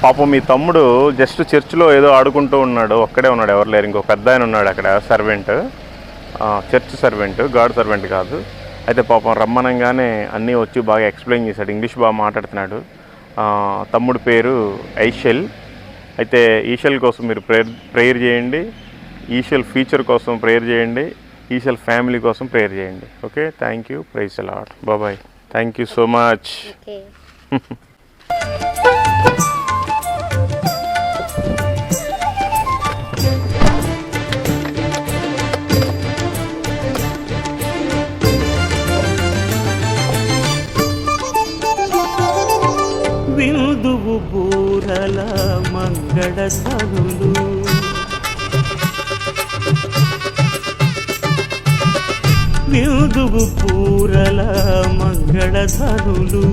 పాపం మీ తమ్ముడు జస్ట్ చర్చిలో ఏదో ఆడుకుంటూ ఉన్నాడు, ఒక్కడే ఉన్నాడు, ఎవరు లేరు. ఇంకో పెద్ద ఆయన ఉన్నాడు అక్కడ, servant, church servant, God servant కాదు. అయితే పాపం రమ్మనంగానే అన్నీ వచ్చి బాగా ఎక్స్ప్లెయిన్ చేశాడు, ఇంగ్లీష్ బాగా మాట్లాడుతున్నాడు. తమ్ముడు పేరు ఐషెల్. అయితే ఈషెల్ కోసం మీరు ప్రేయర్ చేయండి, ఈషెల్ ఫ్యూచర్ కోసం ప్రేయర్ చేయండి, ఈషెల్ ఫ్యామిలీ కోసం ప్రేయర్ చేయండి. Okay, thank you, praise the Lord, boy. Thank you so much. విందువు బూరల మంగళ ధ్వనులు, విందువు బూరల మంగళ ధ్వనులు,